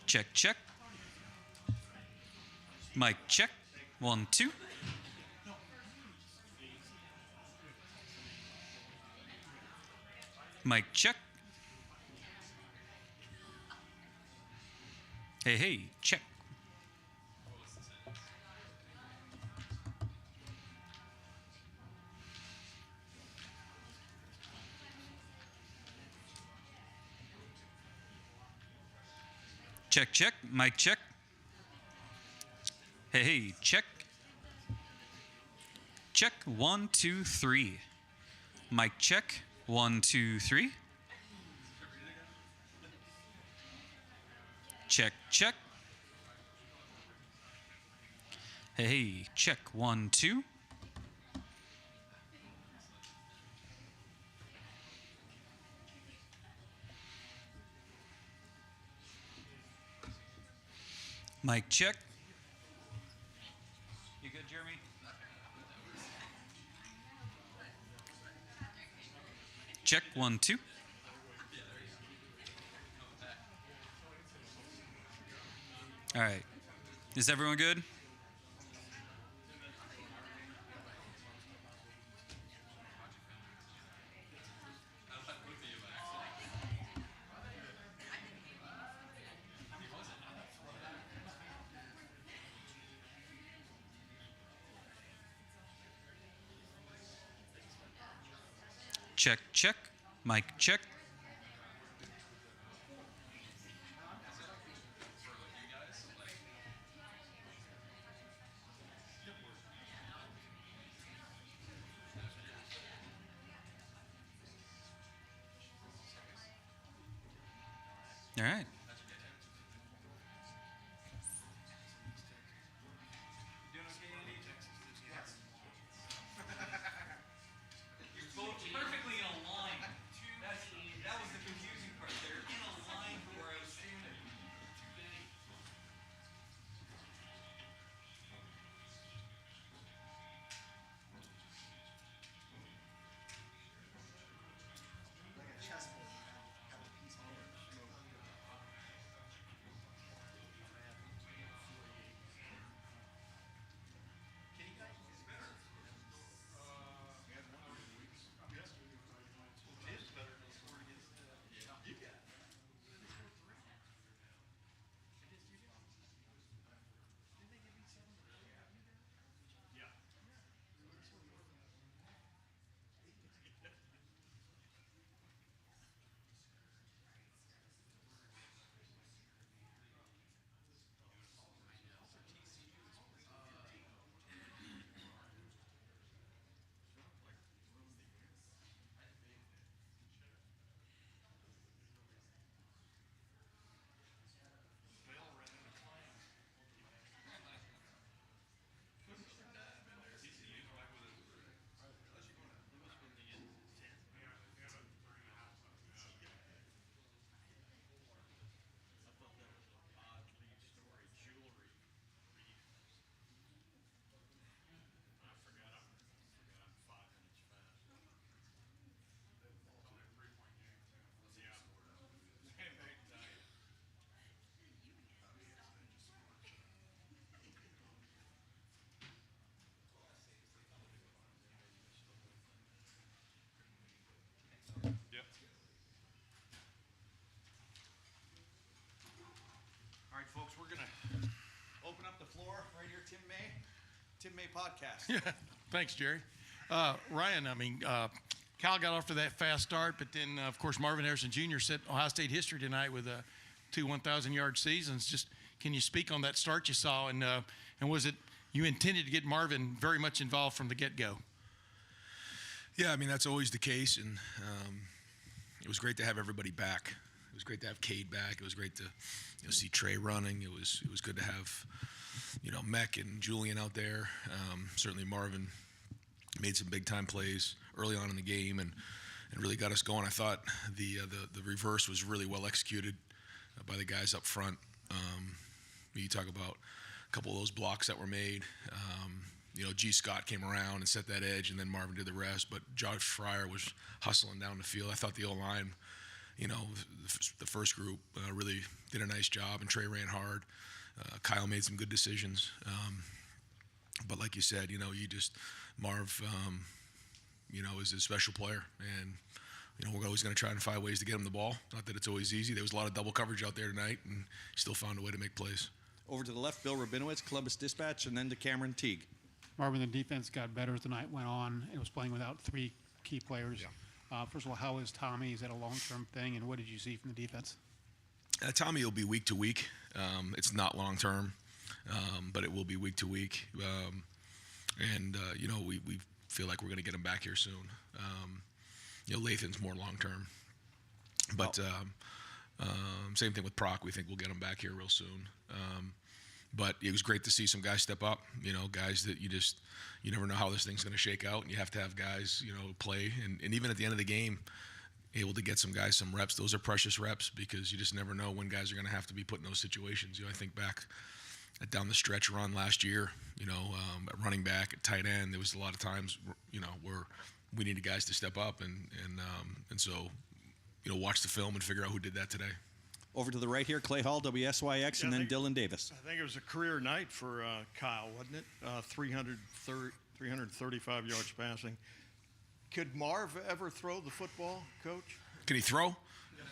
Check, check. Mic check. 1, 2. Mic check. Hey, hey, check. Check, check. Mic check. Hey, hey, check. Check. 1, 2, 3. Mic check. 1, 2, 3. Check, check. Hey, hey, check. 1, 2. Mic check. You good, Jeremy? Check. 1, 2. All right. Is everyone good? Check, check. Mic check. All right. Perfectly in a line. That was the confusing part. They're in a line for where I was standing. All right, folks, we're going to open up the floor right here, Tim May podcast. Yeah, thanks, Jerry. Ryan, Cal got off to that fast start, but then, of course, Marvin Harrison Jr. set Ohio State history tonight with 2 1,000-yard seasons. Just can you speak on that start you saw, and was it you intended to get Marvin very much involved from the get-go? Yeah, that's always the case, and it was great to have everybody back. It was great to have Cade back. It was great to see Trey running. It was good to have Mech and Julian out there. Certainly Marvin made some big time plays early on in the game and really got us going. I thought the reverse was really well executed by the guys up front. You talk about a couple of those blocks that were made. G. Scott came around and set that edge, and then Marvin did the rest. But Josh Fryer was hustling down the field. I thought the O-line, the first group really did a nice job, and Trey ran hard. Kyle made some good decisions. But like you said, Marv, is a special player, and we're always going to try and find ways to get him the ball. Not that it's always easy. There was a lot of double coverage out there tonight, and still found a way to make plays. Over to the left, Bill Rabinowitz, Columbus Dispatch, and then to Cameron Teague. Marvin, the defense got better as the night went on. It was playing without 3 key players. Yeah. First of all, how is Tommy? Is that a long-term thing, and what did you see from the defense? Tommy will be week to week. It's not long-term, but it will be week to week. We feel like we're going to get him back here soon. Lathan's more long-term. But same thing with Proc. We think we'll get him back here real soon. But it was great to see some guys step up, guys that you never know how this thing's going to shake out. And you have to have guys, play. And even at the end of the game, able to get some guys some reps. Those are precious reps because you just never know when guys are going to have to be put in those situations. I think back down the stretch run last year, at running back, at tight end, there was a lot of times, where we needed guys to step up. And so, watch the film and figure out who did that today. Over to the right here, Clay Hall, WSYX, and then Dylan Davis. I think it was a career night for Kyle, wasn't it? 335 yards passing. Could Marv ever throw the football, Coach? Can he throw?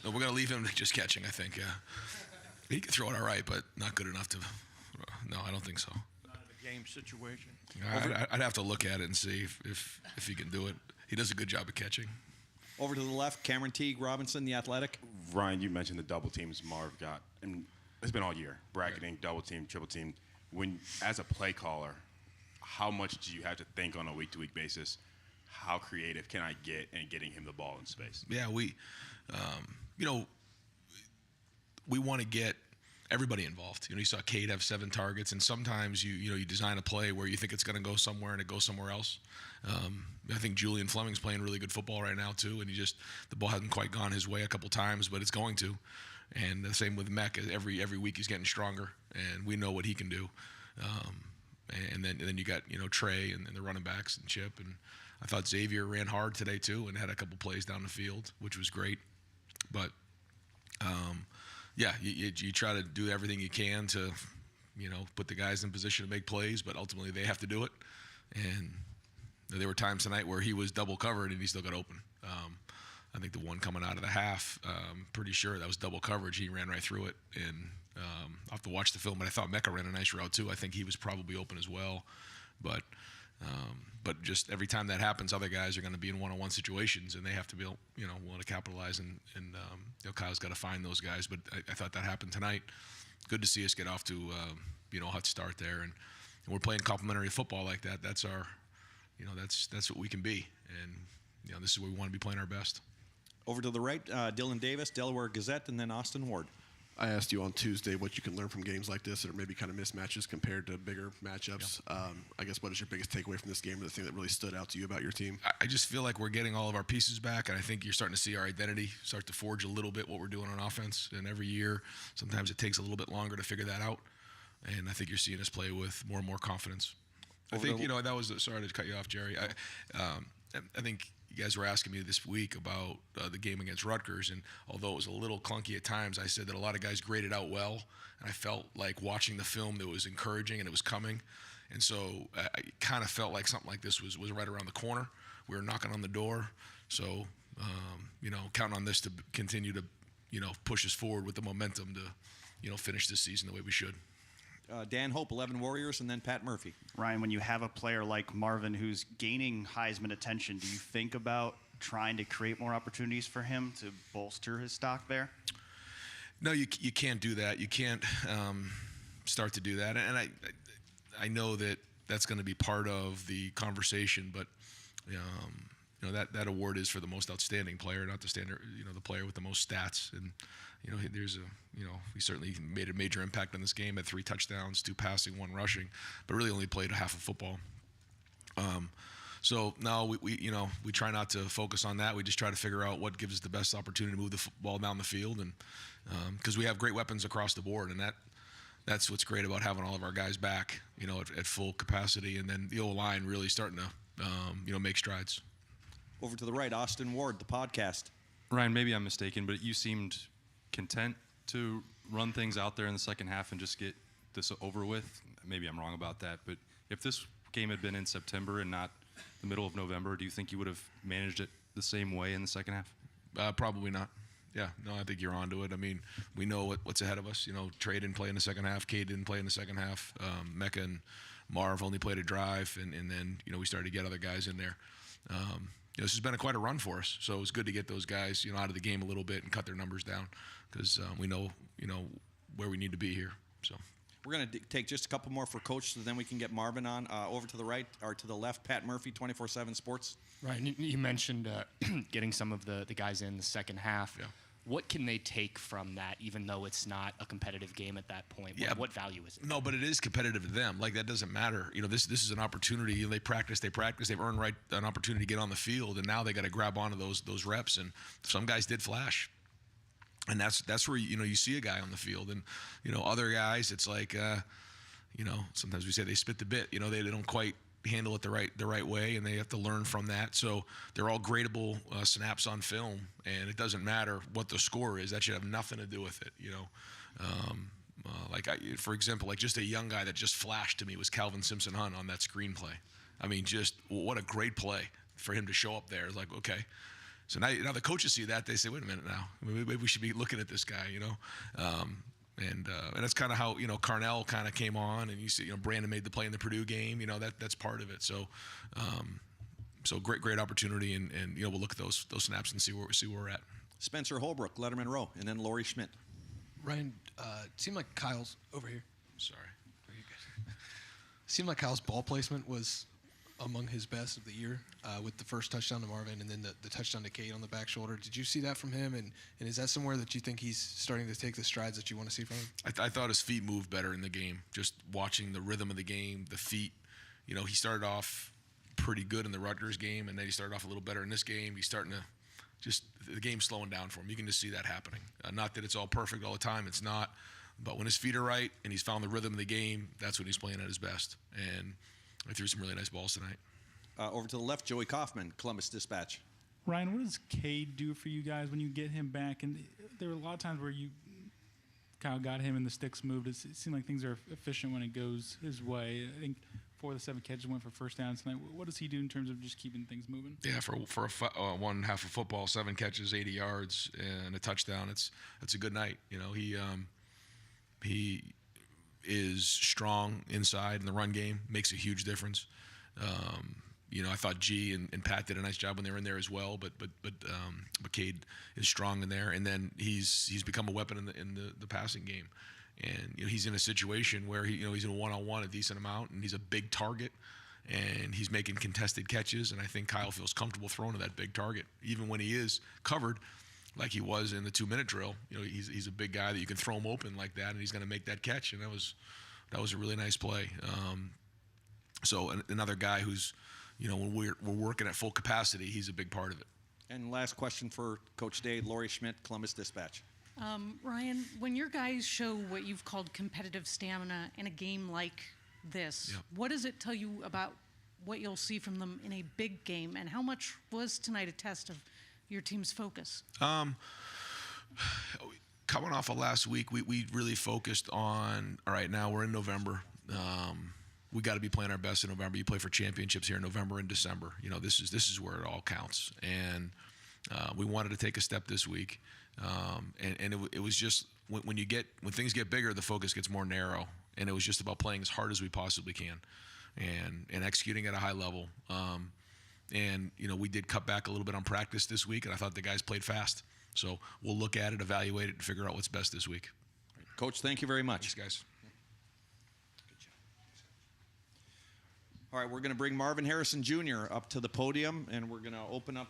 No, we're going to leave him just catching, I think, yeah. He can throw it all right, but not good enough to – no, I don't think so. Not in a game situation. I'd have to look at it and see if he can do it. He does a good job of catching. Over to the left, Cameron Teague, Robinson, The Athletic. Ryan, you mentioned the double teams Marv got, and it's been all year, bracketing, double team, triple team. When, as a play caller, how much do you have to think on a week-to-week basis? How creative can I get in getting him the ball in space? Yeah, we want to get everybody involved. You saw Cade have 7 targets, and sometimes you design a play where you think it's going to go somewhere and it goes somewhere else. I think Julian Fleming's playing really good football right now too, and the ball hasn't quite gone his way a couple times, but it's going to. And the same with Mech. Every week he's getting stronger, and we know what he can do. And then you got Trey and the running backs and Chip, and I thought Xavier ran hard today too and had a couple plays down the field, which was great. But you try to do everything you can to put the guys in position to make plays, but ultimately they have to do it. And there were times tonight where he was double covered and he still got open. I think the one coming out of the half, pretty sure that was double coverage. He ran right through it, and I'll have to watch the film. But I thought Mecca ran a nice route too. I think he was probably open as well. But just every time that happens, other guys are going to be in one-on-one situations, and they have to be willing to capitalize. And Kyle's got to find those guys. But I thought that happened tonight. Good to see us get off to a hot start there, and we're playing complementary football like that. That's our, that's what we can be, and this is where we want to be playing our best. Over to the right, Dylan Davis, Delaware Gazette, and then Austin Ward. I asked you on Tuesday what you can learn from games like this, or maybe kind of mismatches compared to bigger matchups. Yeah. I guess what is your biggest takeaway from this game, or the thing that really stood out to you about your team? I just feel like we're getting all of our pieces back, and I think you're starting to see our identity start to forge a little bit what we're doing on offense. And every year, sometimes it takes a little bit longer to figure that out. And I think you're seeing us play with more and more confidence. I think, that was sorry to cut you off, Jerry. I think you guys were asking me this week about the game against Rutgers, and although it was a little clunky at times, I said that a lot of guys graded out well, and I felt like watching the film that was encouraging and it was coming. And so I kind of felt like something like this was right around the corner. We were knocking on the door. So, counting on this to continue to, push us forward with the momentum to, finish this season the way we should. Dan Hope, 11 Warriors, and then Pat Murphy. Ryan, when you have a player like Marvin who's gaining Heisman attention, do you think about trying to create more opportunities for him to bolster his stock there? No, you can't do that. You can't start to do that. And I know that that's going to be part of the conversation, but that award is for the most outstanding player, not the standard, the player with the most stats. And he certainly made a major impact on this game. Had 3 touchdowns, 2 passing, 1 rushing, but really only played half of football. So no, we try not to focus on that. We just try to figure out what gives us the best opportunity to move the ball down the field, and because we have great weapons across the board, and that's what's great about having all of our guys back, at full capacity, and then the O-line really starting to, make strides. Over to the right, Austin Ward, the podcast. Ryan, maybe I'm mistaken, but you seemed content to run things out there in the second half and just get this over with. Maybe I'm wrong about that, but if this game had been in September and not the middle of November, do you think you would have managed it the same way in the second half? Probably not. Yeah, no, I think you're onto it. I mean, we know what's ahead of us. You know, Trey didn't play in the second half. Cade didn't play in the second half. Mecca and Marv only played a drive, and then, you know, we started to get other guys in there. You know, this has been quite a run for us, so it was good to get those guys, you know, out of the game a little bit and cut their numbers down, because we know, you know, where we need to be here. So We're going to take just a couple more for Coach, so then we can get Marvin on. Over to the right, or to the left, Pat Murphy, 24/7 Sports. Right, and you mentioned getting some of the guys in the second half. Yeah. What can they take from that, even though it's not a competitive game at that point? Yeah. What value is it? No, but it is competitive to them. Like, that doesn't matter. You know, this is an opportunity. They practice. They've earned an opportunity to get on the field, and now they got to grab onto those reps. And some guys did flash, and that's where, you know, you see a guy on the field, and, you know, other guys, it's like, you know, sometimes we say they spit the bit. You know, they don't quite handle it the right way, and they have to learn from that. So they're all gradable snaps on film, and it doesn't matter what the score is. That should have nothing to do with it, you know. For example, like, just a young guy that just flashed to me was Calvin Simpson-Hunt on that screenplay. I mean, just what a great play for him to show up there. It's like, okay. So now the coaches see that, they say, wait a minute now, maybe we should be looking at this guy, you know. And that's kind of how, you know, Carnell kind of came on, and you see, you know, Brandon made the play in the Purdue game. You know, that's part of it. So, so great opportunity, and you know, we'll look at those snaps and see where we're at. Spencer Holbrook, Letterman Row, and then Laurie Schmidt. Ryan, it seemed like Kyle's over here. Sorry. Very good. Seemed like Kyle's ball placement was among his best of the year, with the first touchdown to Marvin and then the touchdown to Cade on the back shoulder. Did you see that from him? And is that somewhere that you think he's starting to take the strides that you want to see from him? I thought his feet moved better in the game, just watching the rhythm of the game, the feet. You know, he started off pretty good in the Rutgers game, and then he started off a little better in this game. He's starting to just, the game's slowing down for him. You can just see that happening. Not that it's all perfect all the time. It's not. But when his feet are right and he's found the rhythm of the game, that's when he's playing at his best. And I threw some really nice balls tonight. Over to the left, Joey Kaufman, Columbus Dispatch. Ryan, what does Cade do for you guys when you get him back? And there were a lot of times where Kyle got him and the sticks moved. It seemed like things are efficient when it goes his way. I think 4 of the 7 catches went for first downs tonight. What does he do in terms of just keeping things moving? Yeah, for one half of football, 7 catches, 80 yards, and a touchdown. It's a good night. You know, he is strong inside in the run game, makes a huge difference. You know, I thought G and Pat did a nice job when they were in there as well, but Cade is strong in there, and then he's become a weapon in the passing game. And, you know, he's in a situation where he's in a one-on-one a decent amount, and he's a big target, and he's making contested catches, and I think Kyle feels comfortable throwing to that big target, even when he is covered like he was in the 2-minute drill. You know, he's a big guy that you can throw him open like that, and he's going to make that catch, and that was a really nice play. So another guy who's, you know, when we're working at full capacity, he's a big part of it. And last question for Coach Day, Laurie Schmidt, Columbus Dispatch. Ryan, when your guys show what you've called competitive stamina in a game like this, Yep. What does it tell you about what you'll see from them in a big game? And how much was tonight a test of your team's focus? Coming off of last week, we really focused on, all right, now we're in November. We got to be playing our best in November. You play for championships here in November and December. You know, this is where it all counts. And we wanted to take a step this week. And it was just when things get bigger, the focus gets more narrow. And it was just about playing as hard as we possibly can, and executing at a high level. And you know, we did cut back a little bit on practice this week, and I thought the guys played fast. So we'll look at it, evaluate it, and figure out what's best this week. Coach, thank you very much. Thanks, guys. All right, we're going to bring Marvin Harrison Jr. up to the podium, and we're going to open up.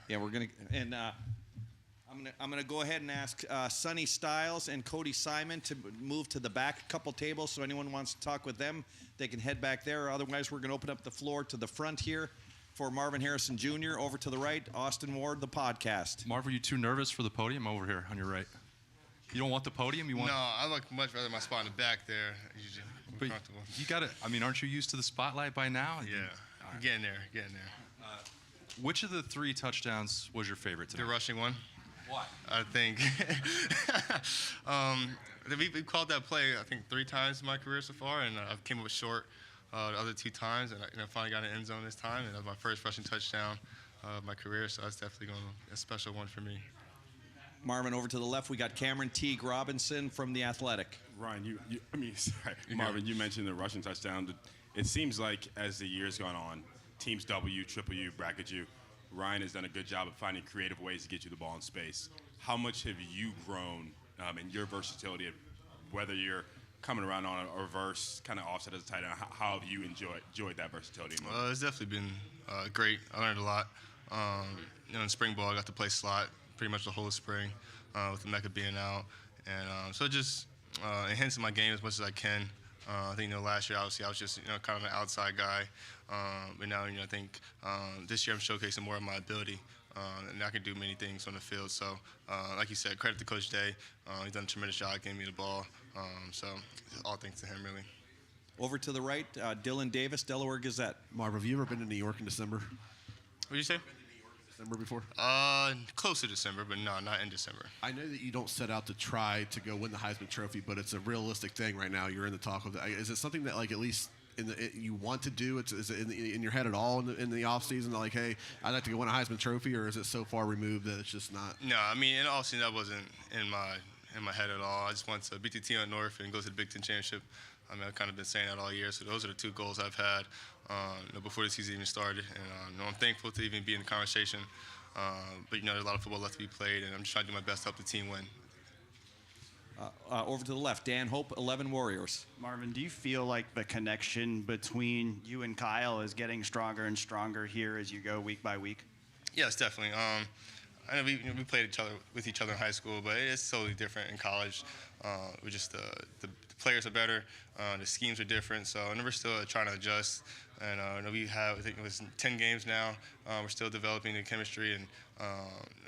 Yeah, we're going to, and I'm going to go ahead and ask Sonny Stiles and Cody Simon to move to the back couple tables, so anyone wants to talk with them, they can head back there. Otherwise, we're going to open up the floor to the front here for Marvin Harrison Jr. Over to the right, Austin Ward, the podcast. Marv, are you too nervous for the podium? Over here on your right. You don't want the podium? You want? No, I look much better in my spot in the back there. Usually. But comfortable. you got to. I mean, aren't you used to the spotlight by now? Yeah, getting there. Which of the 3 touchdowns was your favorite today? The rushing one. Why? I think we called that play I think 3 times in my career so far, and I came up short the other 2 times, and I finally got an end zone this time, and that was my first rushing touchdown of my career. So that's definitely going to be a special one for me. Marvin, over to the left, we got Cameron Teague Robinson from The Athletic. Ryan, Marvin, you mentioned the rushing touchdown. It seems like as the year's gone on, teams double you, triple you, bracket you. Ryan has done a good job of finding creative ways to get you the ball in space. How much have you grown in your versatility, of whether you're coming around on a reverse, kind of offset as a tight end? How have you enjoyed that versatility? It's definitely been great. I learned a lot. In spring ball, I got to play slot pretty much the whole spring with the Mecca being out. And so just enhancing my game as much as I can. I think last year obviously I was just kind of an outside guy, but now I think this year I'm showcasing more of my ability, and I can do many things on the field. So like you said, credit to Coach Day. He's done a tremendous job getting me the ball. So all thanks to him really. Over to the right, Dylan Davis, Delaware Gazette. Marv, have you ever been to New York in December? What did you say? December before? Close to December, but no, not in December. I know that you don't set out to try to go win the Heisman Trophy, but it's a realistic thing right now. You're in the talk of it. Is it something that, like, at least you want to do? Is it in your head at all in the off season? Like, hey, I'd like to go win a Heisman Trophy, or is it so far removed that it's just not? No, I mean, in all season, that wasn't in my head at all. I just want to beat the team at North and go to the Big Ten championship. I mean, I've kind of been saying that all year. So those are the 2 goals I've had before the season even started, and I'm thankful to even be in the conversation. But there's a lot of football left to be played, and I'm just trying to do my best to help the team win. Over to the left, Dan Hope, 11 Warriors. Marvin, do you feel like the connection between you and Kyle is getting stronger and stronger here as you go week by week? Yes, definitely. I know we played with each other in high school, but it's totally different in college. We just the players are better, the schemes are different, so we're still trying to adjust. And we have, I think it was 10 games now. We're still developing the chemistry and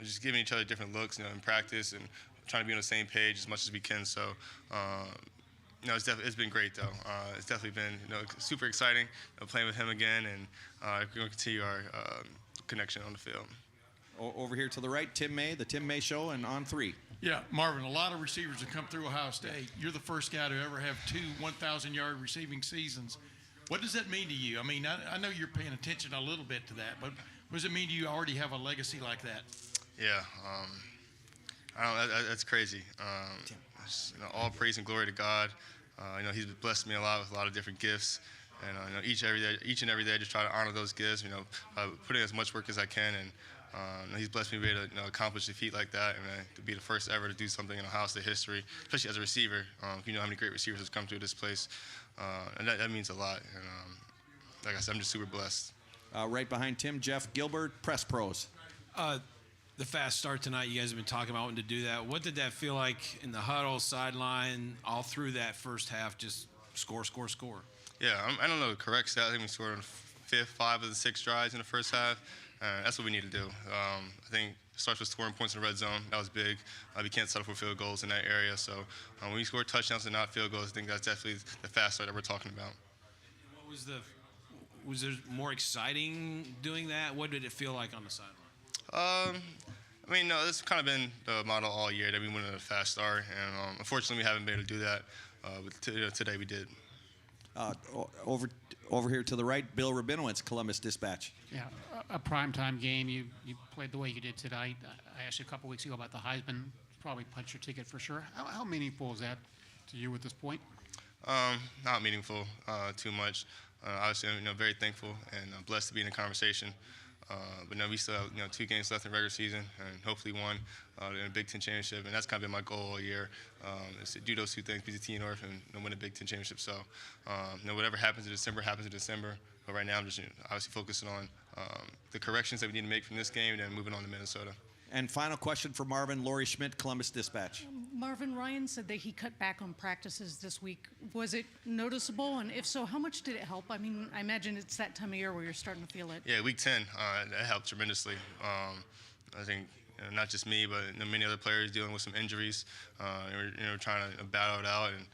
just giving each other different looks, in practice, and trying to be on the same page as much as we can. So, it's been great though. It's definitely been super exciting playing with him again, and we're going to continue our connection on the field. Over here to the right, Tim May, the Tim May Show, and On 3. Yeah, Marvin, a lot of receivers have come through Ohio State. You're the first guy to ever have 2 1,000-yard receiving seasons. What does that mean to you? I mean, I know you're paying attention a little bit to that, but what does it mean to you already have a legacy like that? Yeah, that's crazy. All praise and glory to God. He's blessed me a lot with a lot of different gifts, and each and every day, I just try to honor those gifts. Put in as much work as I can, and he's blessed me to be able to accomplish a feat like that, and to be the first ever to do something in Ohio State history, especially as a receiver. You know how many great receivers have come through this place, and that means a lot. And like I said, I'm just super blessed. Right behind Tim, Jeff Gilbert, Press Pros. The fast start tonight, you guys have been talking about wanting to do that. What did that feel like in the huddle, sideline, all through that first half, just score? Yeah, I don't know the correct stat. I think we scored on 5 of the 6 drives in the first half. That's what we need to do. I think it starts with scoring points in the red zone. That was big. We can't settle for field goals in that area. So when we score touchdowns and not field goals, I think that's definitely the fast start that we're talking about. Was there more exciting doing that? What did it feel like on the sideline? I mean, no, this has kind of been the model all year that we went a fast start, and unfortunately, we haven't been able to do that. But today we did. Over here to the right, Bill Rabinowitz, Columbus Dispatch. Yeah, a primetime game. You played the way you did tonight. I asked you a couple weeks ago about the Heisman. Probably punch your ticket for sure. How meaningful is that to you at this point? Not meaningful too much. Obviously, I'm very thankful and blessed to be in the conversation. But no, we still have 2 games left in the regular season, and hopefully one in a Big Ten championship. And that's kind of been my goal all year, is to do those 2 things: beat the team North and win a Big Ten championship. So, whatever happens in December happens in December. But right now, I'm just obviously focusing on the corrections that we need to make from this game, and then moving on to Minnesota. And final question for Marvin, Laurie Schmidt, Columbus Dispatch. Marvin, Ryan said that he cut back on practices this week. Was it noticeable? And if so, how much did it help? I mean, I imagine it's that time of year where you're starting to feel it. Yeah, week 10, that helped tremendously. I think not just me, but many other players dealing with some injuries. We're trying to battle it out. And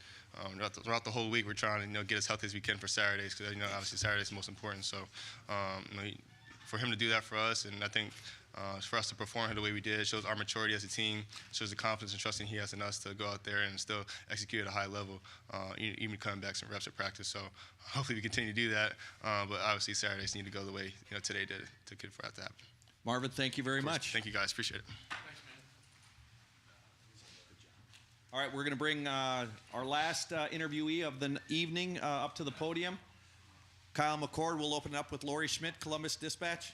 throughout the whole week, we're trying to get as healthy as we can for Saturdays because obviously Saturdays is the most important. So for him to do that for us, and I think for us to perform the way we did, it shows our maturity as a team, shows the confidence and trusting he has in us to go out there and still execute at a high level, even coming back some reps at practice. So hopefully we continue to do that. But obviously Saturdays need to go the way today did for that to happen. Marvin, thank you very much. Thank you guys, appreciate it. All right, we're going to bring our last interviewee of the evening up to the podium. Kyle McCord will open it up with Lori Schmidt, Columbus Dispatch.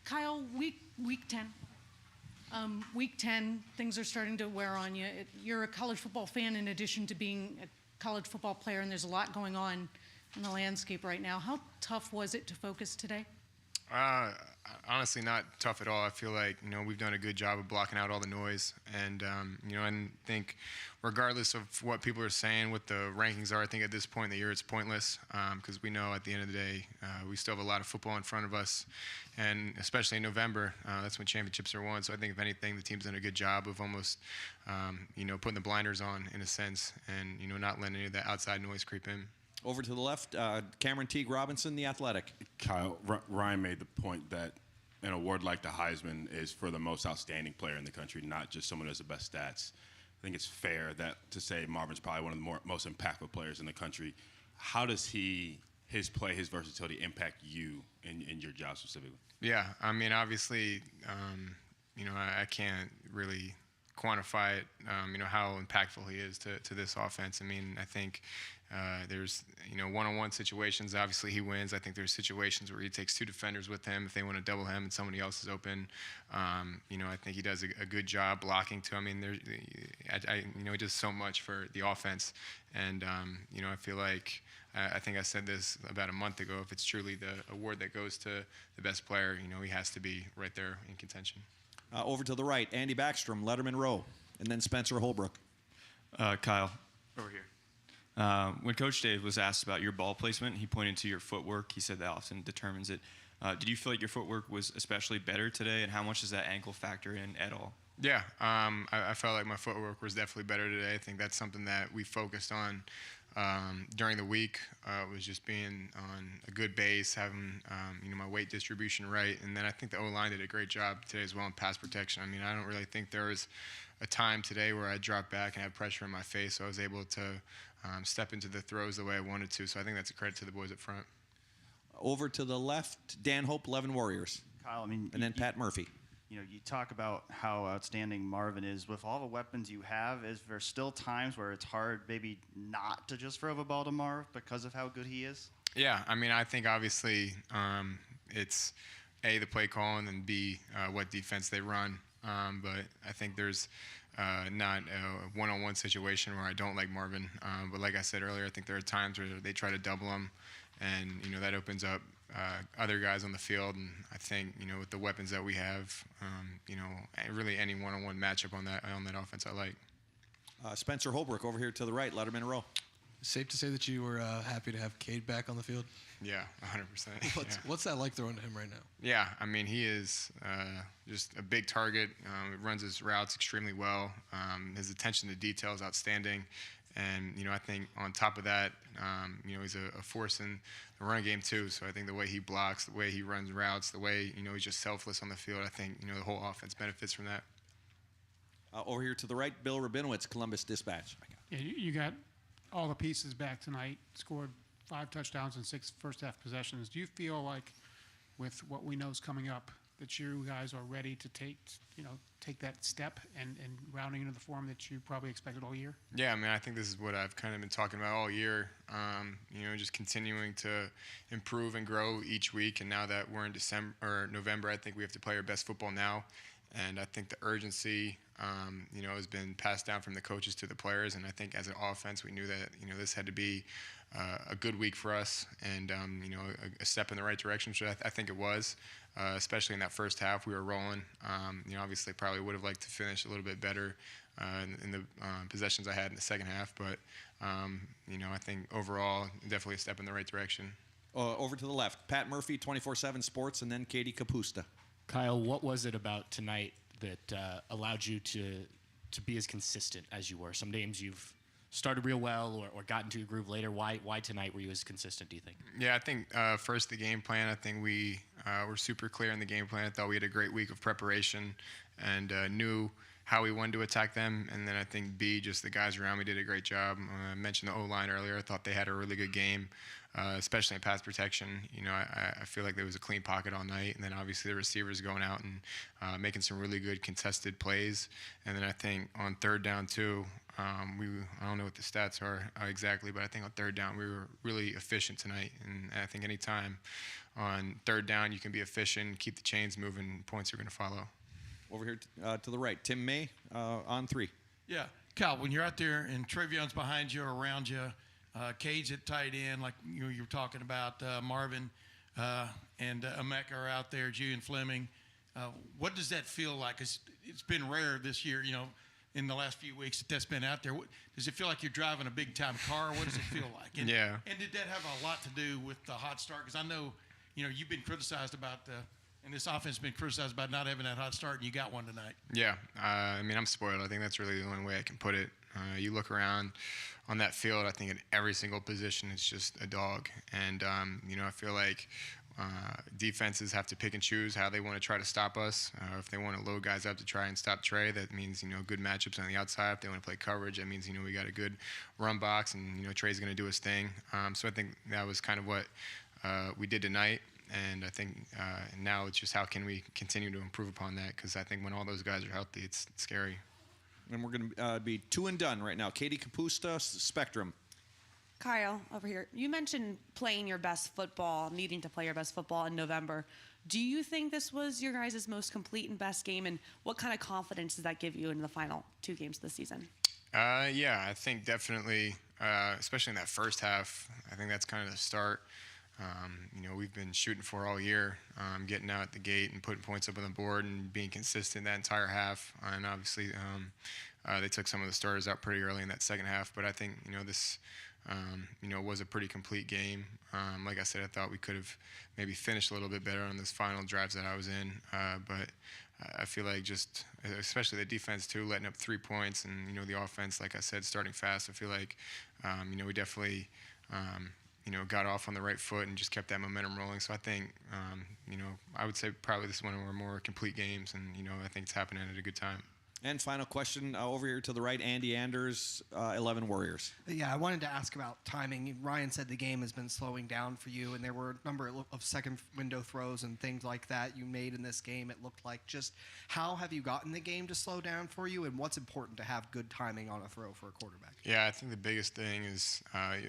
Kyle, week 10. Week 10, things are starting to wear on you. You're a college football fan in addition to being a college football player, and there's a lot going on in the landscape right now. How tough was it to focus today? Honestly, not tough at all. I feel like we've done a good job of blocking out all the noise, and I think regardless of what people are saying, what the rankings are, I think at this point in the year it's pointless because we know at the end of the day we still have a lot of football in front of us, and especially in November, that's when championships are won. So I think if anything, the team's done a good job of almost putting the blinders on in a sense, and not letting any of that outside noise creep in. Over to the left, Cameron Teague Robinson, The Athletic. Kyle, Ryan made the point that an award like the Heisman is for the most outstanding player in the country, not just someone who has the best stats. I think it's fair to say Marvin's probably one of the most impactful players in the country. How does his play, his versatility impact you in your job specifically? Yeah, I mean, obviously, I can't really quantify it, how impactful he is to this offense. I mean, I think there's, one-on-one situations, obviously he wins. I think there's situations where he takes two defenders with him if they want to double him and somebody else is open. I think he does a good job blocking too. I mean, he does so much for the offense. And, I feel like, I think I said this about a month ago, if it's truly the award that goes to the best player, he has to be right there in contention. Over to the right, Andy Backstrom, Letterman Row, and then Spencer Holbrook. Kyle, over here. When Coach Dave was asked about your ball placement, he pointed to your footwork. He said that often determines it. Did you feel like your footwork was especially better today, and how much does that ankle factor in at all? Yeah, I felt like my footwork was definitely better today. I think that's something that we focused on during the week. Was just being on a good base, having my weight distribution right, and then I think the O-line did a great job today as well in pass protection. I mean, I don't really think there was a time today where I dropped back and had pressure in my face, so I was able to step into the throws the way I wanted to. So I think that's a credit to the boys up front. Over to the left, Dan Hope, 11 Warriors. Kyle, I mean, and then Pat Murphy. You talk about how outstanding Marvin is. With all the weapons you have, is there still times where it's hard maybe not to just throw the ball to Marv because of how good he is? Yeah, I mean, I think obviously it's A, the play call, and then B, what defense they run. But I think there's not a one-on-one situation where I don't like Marvin. But like I said earlier, I think there are times where they try to double him, and that opens up other guys on the field. And I think with the weapons that we have, really any one-on-one matchup on that offense I like. Spencer Holbrook over here to the right, Letterman Row. Safe to say that you were happy to have Cade back on the field? Yeah, 100%. What's that like throwing to him right now? Yeah, I mean, he is just a big target. Runs his routes extremely well. His attention to detail is outstanding. And, I think on top of that, he's a force in the run game too. So I think the way he blocks, the way he runs routes, the way, he's just selfless on the field, I think, the whole offense benefits from that. Over here to the right, Bill Rabinowitz, Columbus Dispatch. Yeah, you got all the pieces back tonight, scored 5 touchdowns and 6 first-half possessions. Do you feel like with what we know is coming up that you guys are ready to take that step and rounding into the form that you probably expected all year? Yeah, I mean, I think this is what I've kind of been talking about all year, just continuing to improve and grow each week. And now that we're in November, I think we have to play our best football now. And I think the urgency, has been passed down from the coaches to the players. And I think as an offense, we knew that, this had to be a good week for us and, a step in the right direction, which I think it was, especially in that first half. We were rolling. Obviously probably would have liked to finish a little bit better in the possessions I had in the second half. But, I think overall, definitely a step in the right direction. Over to the left, Pat Murphy, 24/7 Sports, and then Katie Kapusta. Kyle, what was it about tonight that allowed you to be as consistent as you were? Some games you've started real well or got into a groove later? Why tonight were you as consistent, do you think? Yeah, I think first the game plan. I think we were super clear in the game plan. I thought we had a great week of preparation and knew how we wanted to attack them. And then I think B, just the guys around me did a great job. I mentioned the O-line earlier. I thought they had a really good game, especially in pass protection. You know, I feel like there was a clean pocket all night. And then obviously the receivers going out and making some really good contested plays. And then I think on third down too, I don't know what the stats are exactly, but I think on third down we were really efficient tonight. And I think any time on third down you can be efficient, keep the chains moving, points are going to follow. Over here to the right, Tim May on 3. Yeah, Cal, when you're out there and Trayvon's behind you or around you, Cade's at tight end, like you were talking about, Marvin and Emeka are out there, Julian Fleming. What does that feel like? It's been rare this year, you know, in the last few weeks that's been out there. Does it feel like you're driving a big-time car? What does it feel like? And, yeah. And did that have a lot to do with the hot start? Because I know, you know, you've been criticized about and this offense has been criticized about not having that hot start, and you got one tonight. Yeah, I mean, I'm spoiled. I think that's really the only way I can put it. You look around on that field, I think at every single position it's just a dog. And, you know, I feel like defenses have to pick and choose how they want to try to stop us. If they want to load guys up to try and stop Trey, that means, you know, good matchups on the outside. If they want to play coverage, that means, you know, we got a good run box and, you know, Trey's going to do his thing. So I think that was kind of what we did tonight. And I think now it's just how can we continue to improve upon that, because I think when all those guys are healthy, it's scary. And we're going to be 2 and done right now. Katie Kapusta, Spectrum. Kyle, over here. You mentioned playing your best football, needing to play your best football in November. Do you think this was your guys' most complete and best game, and what kind of confidence does that give you in the final 2 games of the season? Yeah, I think definitely, especially in that first half, I think that's kind of the start. You know, we've been shooting for all year, getting out the gate and putting points up on the board and being consistent that entire half. And obviously, they took some of the starters out pretty early in that second half. But I think, you know, this, you know, was a pretty complete game. Like I said, I thought we could have maybe finished a little bit better on this final drives that I was in. But I feel like just, especially the defense too, letting up 3 points, and, you know, the offense, like I said, starting fast. I feel like, you know, we definitely, you know, got off on the right foot and just kept that momentum rolling. So I think, you know, I would say probably this is one of our more complete games, and, you know, I think it's happening at a good time. And final question over here to the right, Andy Anders, 11 Warriors. Yeah, I wanted to ask about timing. Ryan said the game has been slowing down for you, and there were a number of second window throws and things like that you made in this game, it looked like. Just how have you gotten the game to slow down for you, and what's important to have good timing on a throw for a quarterback? Yeah, I think the biggest thing is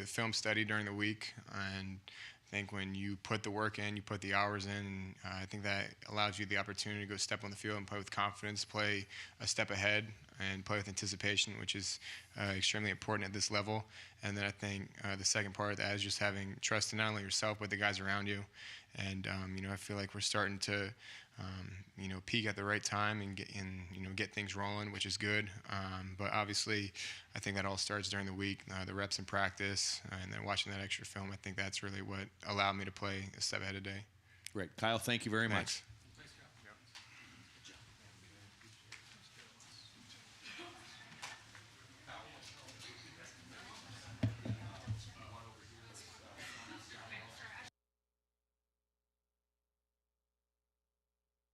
film study during the week, and I think when you put the work in, you put the hours in, and I think that allows you the opportunity to go step on the field and play with confidence, play a step ahead, and play with anticipation, which is extremely important at this level. And then I think the second part of that is just having trust in not only yourself but the guys around you. And you know, I feel like we're starting to you know, peak at the right time and you know, get things rolling, which is good. But obviously, I think that all starts during the week, the reps in practice, and then watching that extra film. I think that's really what allowed me to play a step ahead a day. Great. Kyle, thank you very much.